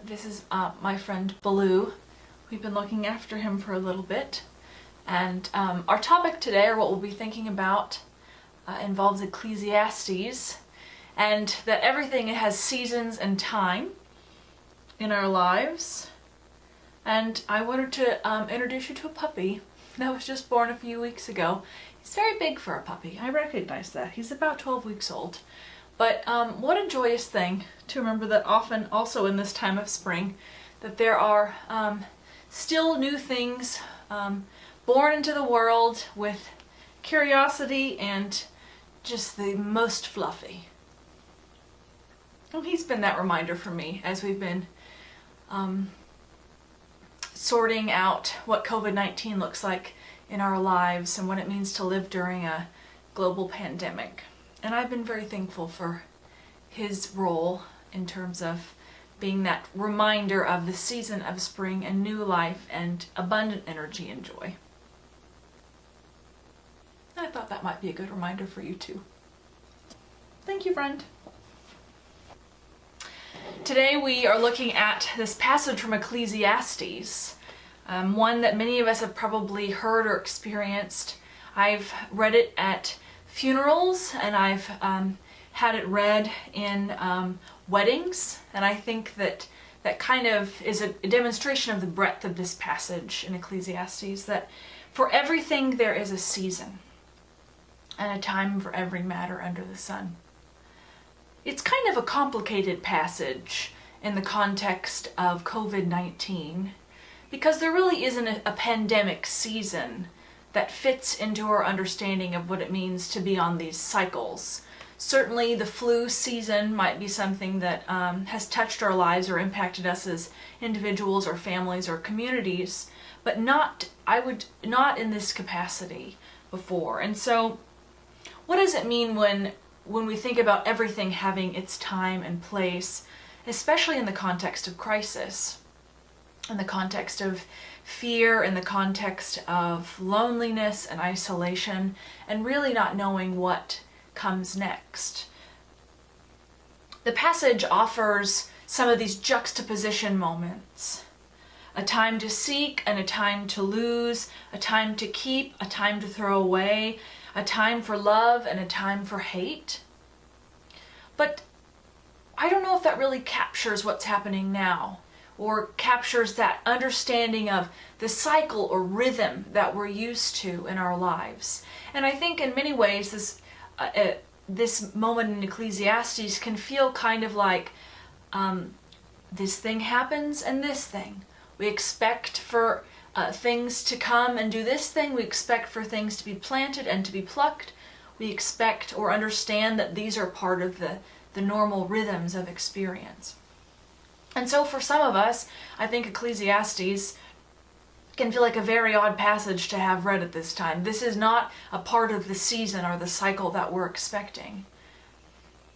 This is my friend Baloo. We've been looking after him for a little bit. And our topic today, or what we'll be thinking about, involves Ecclesiastes, and that everything has seasons and time in our lives. And I wanted to introduce you to a puppy that was just born a few weeks ago. He's very big for a puppy. I recognize that. He's about 12 weeks old. But what a joyous thing to remember that often, also in this time of spring, that there are still new things born into the world with curiosity and just the most fluffy. Well, he's been that reminder for me as we've been sorting out what COVID-19 looks like in our lives and what it means to live during a global pandemic. And I've been very thankful for his role in terms of being that reminder of the season of spring and new life and abundant energy and joy. I thought that might be a good reminder for you too. Thank you, friend. Today we are looking at this passage from Ecclesiastes, one that many of us have probably heard or experienced. I've read it at funerals, and I've had it read in weddings, and I think that kind of is a demonstration of the breadth of this passage in Ecclesiastes, that for everything there is a season and a time for every matter under the sun. It's kind of a complicated passage in the context of COVID-19 because there really isn't a pandemic season that fits into our understanding of what it means to be on these cycles. Certainly the flu season might be something that has touched our lives or impacted us as individuals or families or communities, but not in this capacity before. And so what does it mean when we think about everything having its time and place, especially in the context of crisis, in the context of fear, in the context of loneliness and isolation, and really not knowing what comes next? The passage offers some of these juxtaposition moments. A time to seek and a time to lose, a time to keep, a time to throw away, a time for love and a time for hate. But I don't know if that really captures what's happening now, or captures that understanding of the cycle or rhythm that we're used to in our lives. And I think in many ways this moment in Ecclesiastes can feel kind of like this thing happens and this thing. We expect for things to come and do this thing. We expect for things to be planted and to be plucked. We expect or understand that these are part of the normal rhythms of experience. And so for some of us, I think Ecclesiastes can feel like a very odd passage to have read at this time. This is not a part of the season or the cycle that we're expecting.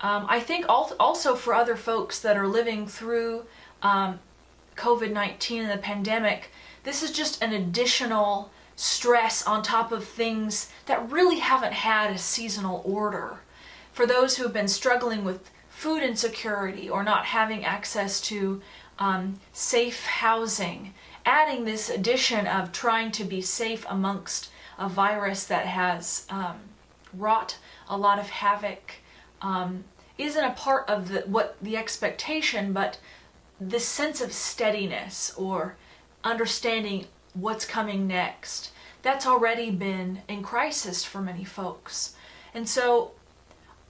I think also for other folks that are living through COVID-19 and the pandemic, this is just an additional stress on top of things that really haven't had a seasonal order. For those who have been struggling with food insecurity or not having access to safe housing, adding this addition of trying to be safe amongst a virus that has wrought a lot of havoc isn't a part of the expectation, but this sense of steadiness or understanding what's coming next, that's already been in crisis for many folks. And so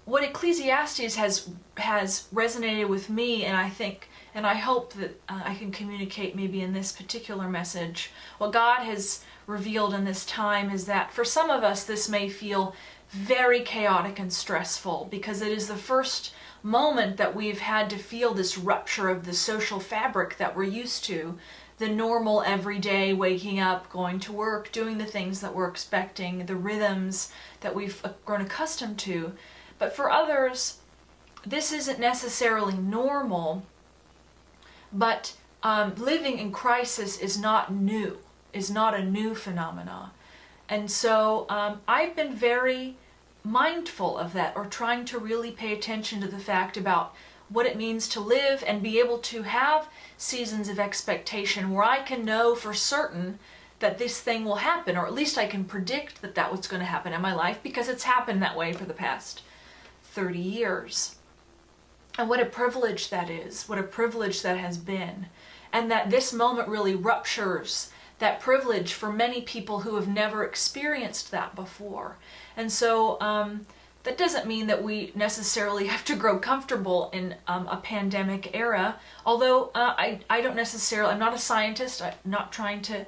what Ecclesiastes has resonated with me, and I think, and I hope that I can communicate maybe in this particular message, what God has revealed in this time is that for some of us this may feel very chaotic and stressful because it is the first moment that we've had to feel this rupture of the social fabric that we're used to, the normal everyday waking up, going to work, doing the things that we're expecting, the rhythms that we've grown accustomed to. But for others, this isn't necessarily normal, but living in crisis is not new, is not a new phenomena. And so I've been very mindful of that, or trying to really pay attention to the fact about what it means to live and be able to have seasons of expectation where I can know for certain that this thing will happen, or at least I can predict that that was going to happen in my life because it's happened that way for the past 30 years. And what a privilege that is, what a privilege that has been. And that this moment really ruptures that privilege for many people who have never experienced that before. And so that doesn't mean that we necessarily have to grow comfortable in a pandemic era, although I don't necessarily, I'm not a scientist, I'm not trying to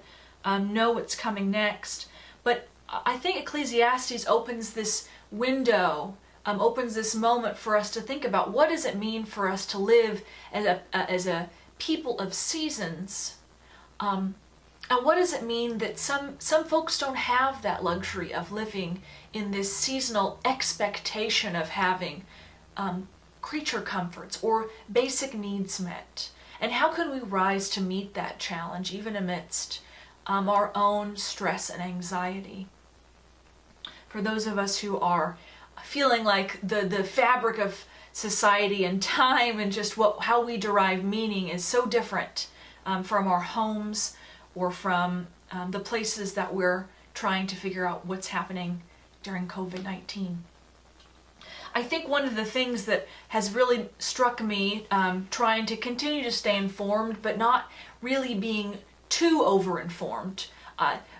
know what's coming next, but I think Ecclesiastes opens this window, opens this moment for us to think about what does it mean for us to live as a people of seasons, and what does it mean that some folks don't have that luxury of living in this seasonal expectation of having creature comforts or basic needs met, and how can we rise to meet that challenge even amidst our own stress and anxiety. For those of us who are feeling like the fabric of society and time and just how we derive meaning is so different from our homes or from the places that we're trying to figure out what's happening during COVID-19. I think one of the things that has really struck me, trying to continue to stay informed but not really being too over-informed,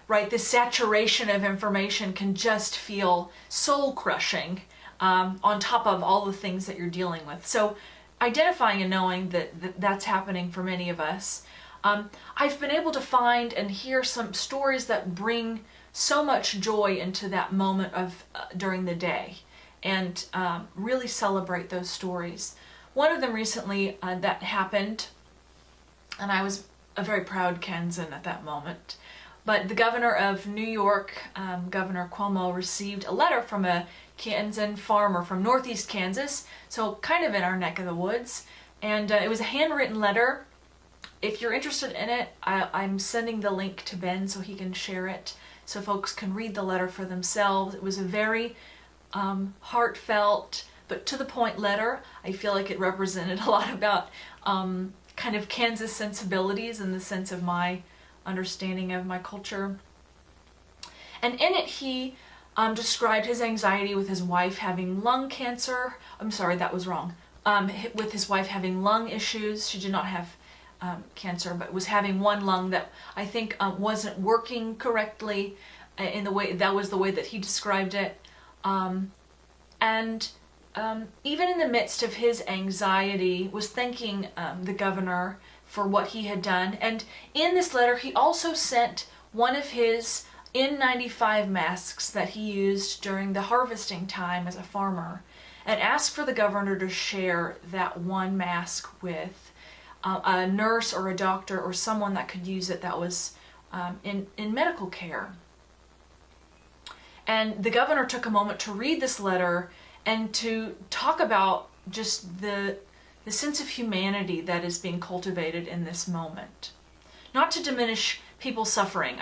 right? The saturation of information can just feel soul-crushing on top of all the things that you're dealing with. So identifying and knowing that that's happening for many of us. I've been able to find and hear some stories that bring so much joy into that moment of during the day, and really celebrate those stories. One of them recently that happened, and I was a very proud Kansan at that moment, but the governor of New York, Governor Cuomo, received a letter from a Kansan farmer from northeast Kansas, so kind of in our neck of the woods, and it was a handwritten letter. If you're interested in it, I'm sending the link to Ben so he can share it so folks can read the letter for themselves. It was a very heartfelt but to the point letter. I feel like it represented a lot about kind of Kansas sensibilities in the sense of my understanding of my culture. And in it he described his anxiety with his wife having lung cancer. I'm sorry, that was wrong. With his wife having lung issues. She did not have cancer, but was having one lung that I think wasn't working correctly in the way, that was the way that he described it. Even in the midst of his anxiety, was thanking the governor for what he had done. And in this letter, he also sent one of his N95 masks that he used during the harvesting time as a farmer, and asked for the governor to share that one mask with a nurse or a doctor or someone that could use it that was in medical care. And the governor took a moment to read this letter and to talk about just the sense of humanity that is being cultivated in this moment. Not to diminish people's suffering.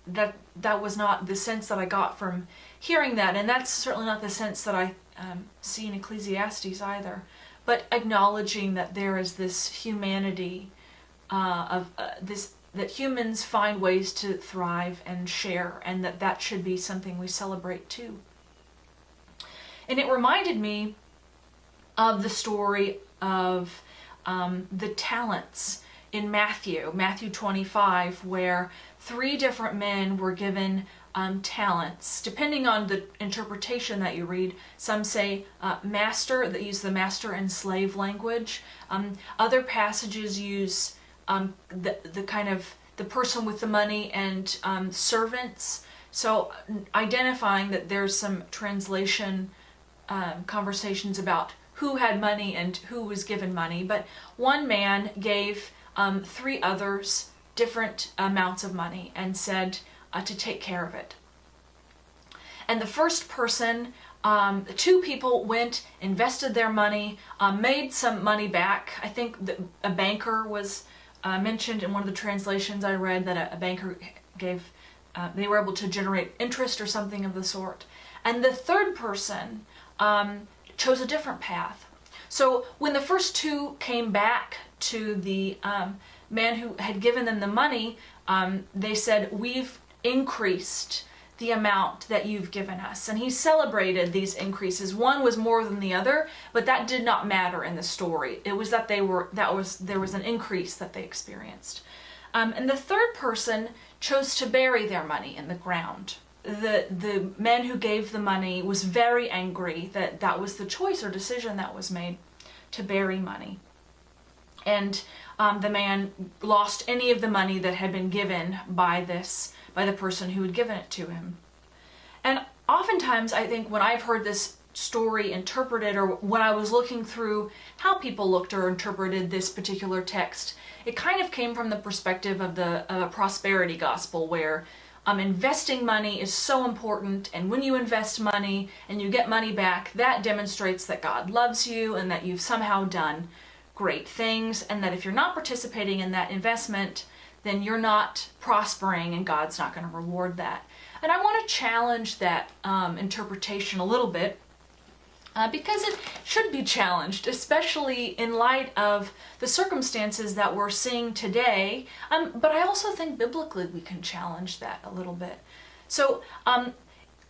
That was not the sense that I got from hearing that, and that's certainly not the sense that I see in Ecclesiastes either. But acknowledging that there is this humanity that humans find ways to thrive and share, and that should be something we celebrate too. And it reminded me of the story of the talents in Matthew 25, where 3 different men were given talents, depending on the interpretation that you read. Some say master, that use the master and slave language. Other passages use the kind of the person with the money and servants. So identifying that there's some translation conversations about who had money and who was given money. But one man gave 3 others different amounts of money and said to take care of it. And the first person, 2 people went, invested their money, made some money back. I think a banker was mentioned in one of the translations I read, that a banker gave, they were able to generate interest or something of the sort. And the third person chose a different path. So when the first two came back to the man who had given them the money, they said, "We've increased the amount that you've given us." And he celebrated these increases. One was more than the other, but that did not matter in the story. It was that there was an increase that they experienced. And the third person chose to bury their money in the ground. The man who gave the money was very angry that that was the choice or decision that was made, to bury money. And the man lost any of the money that had been given by the person who had given it to him. And oftentimes, I think when I've heard this story interpreted, or when I was looking through how people looked or interpreted this particular text, it kind of came from the perspective of the prosperity gospel, where investing money is so important, and when you invest money and you get money back, that demonstrates that God loves you and that you've somehow done great things, and that if you're not participating in that investment, then you're not prospering and God's not going to reward that. And I want to challenge that interpretation a little bit, because it should be challenged, especially in light of the circumstances that we're seeing today. But I also think biblically we can challenge that a little bit. So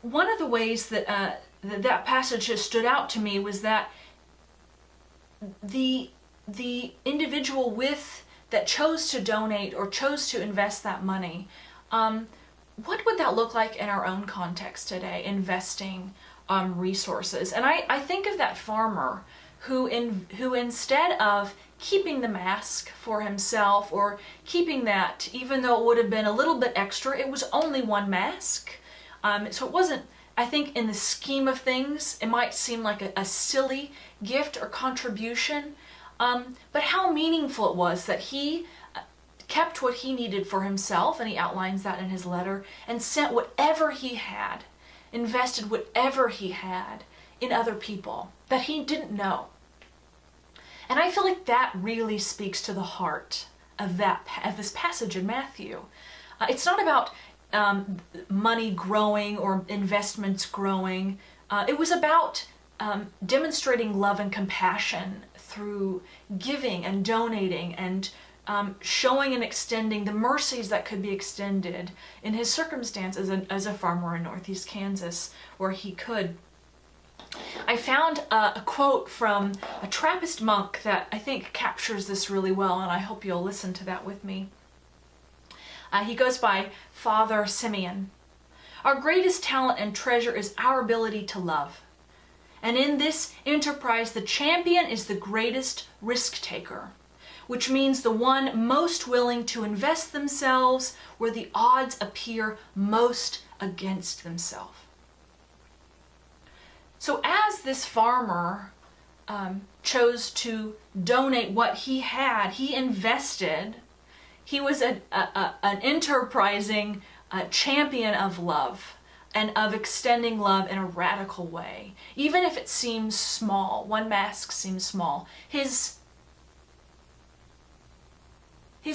one of the ways that that passage has stood out to me was that the individual that chose to donate or chose to invest that money, what would that look like in our own context today, investing resources? And I think of that farmer who instead of keeping the mask for himself, or keeping that, even though it would have been a little bit extra, it was only one mask. So it wasn't, I think in the scheme of things, it might seem like a silly gift or contribution, but how meaningful it was that he kept what he needed for himself, and he outlines that in his letter, and sent whatever he had, invested whatever he had in other people that he didn't know. And I feel like that really speaks to the heart of this passage in Matthew. It's not about money growing or investments growing. It was about demonstrating love and compassion through giving and donating, and showing and extending the mercies that could be extended in his circumstance as a farmer in Northeast Kansas, where he could. I found a quote from a Trappist monk that I think captures this really well, and I hope you'll listen to that with me. He goes by Father Simeon. "Our greatest talent and treasure is our ability to love. And in this enterprise, the champion is the greatest risk taker, which means the one most willing to invest themselves where the odds appear most against themselves." So as this farmer chose to donate what he had, he invested. He was an enterprising champion of love, and of extending love in a radical way. Even if it seems small, one mask seems small, his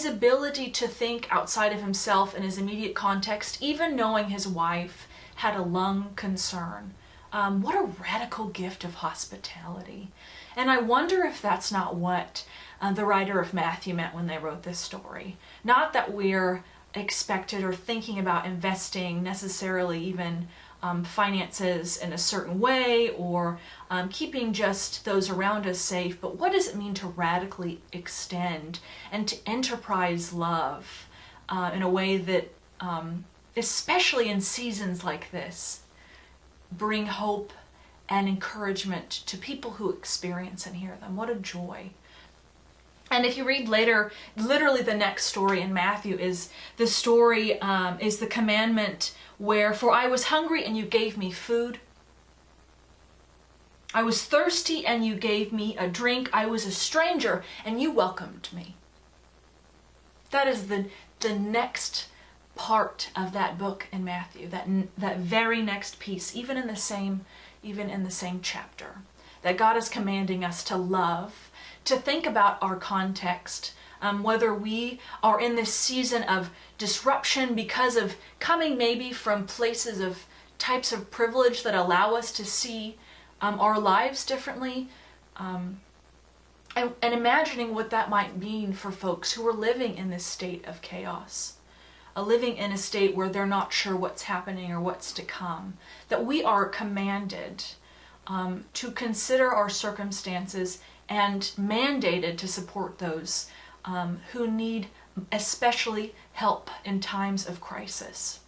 ability to think outside of himself and his immediate context, even knowing his wife had a lung concern. What a radical gift of hospitality. And I wonder if that's not what the writer of Matthew meant when they wrote this story. Not that we're expected or thinking about investing necessarily even finances in a certain way, or keeping just those around us safe, but what does it mean to radically extend and to enterprise love in a way that, especially in seasons like this, bring hope and encouragement to people who experience and hear them? What a joy. And if you read later, literally the next story in Matthew is the story, is the commandment where, "For I was hungry and you gave me food. I was thirsty and you gave me a drink. I was a stranger and you welcomed me." That is the next part of that book in Matthew, that very next piece, even in the same chapter, that God is commanding us to love, to think about our context, whether we are in this season of disruption because of coming maybe from places of types of privilege that allow us to see our lives differently, and imagining what that might mean for folks who are living in this state of chaos, living in a state where they're not sure what's happening or what's to come, that we are commanded to consider our circumstances and mandated to support those who need especially help in times of crisis.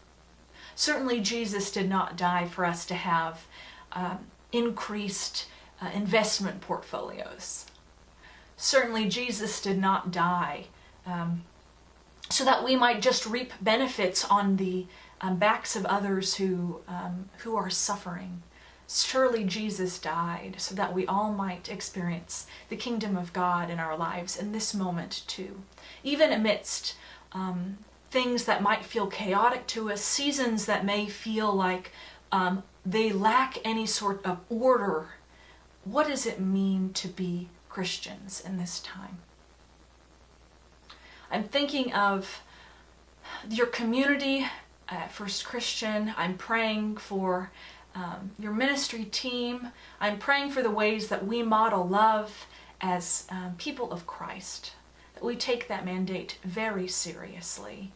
Certainly Jesus did not die for us to have increased investment portfolios. Certainly Jesus did not die so that we might just reap benefits on the backs of others who are suffering. Surely Jesus died so that we all might experience the kingdom of God in our lives in this moment too. Even amidst things that might feel chaotic to us, seasons that may feel like they lack any sort of order, what does it mean to be Christians in this time? I'm thinking of your community at First Christian. I'm praying for your ministry team. I'm praying for the ways that we model love as people of Christ, that we take that mandate very seriously.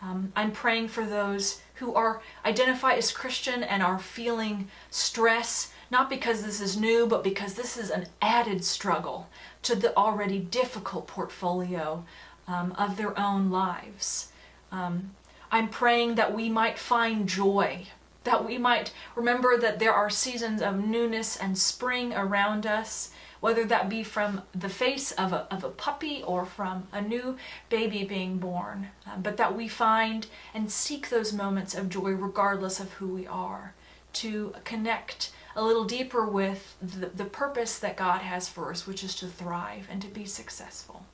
I'm praying for those who are identified as Christian and are feeling stress, not because this is new, but because this is an added struggle to the already difficult portfolio of their own lives. I'm praying that we might find joy, that we might remember that there are seasons of newness and spring around us, whether that be from the face of a puppy or from a new baby being born, but that we find and seek those moments of joy regardless of who we are, to connect a little deeper with the purpose that God has for us, which is to thrive and to be successful.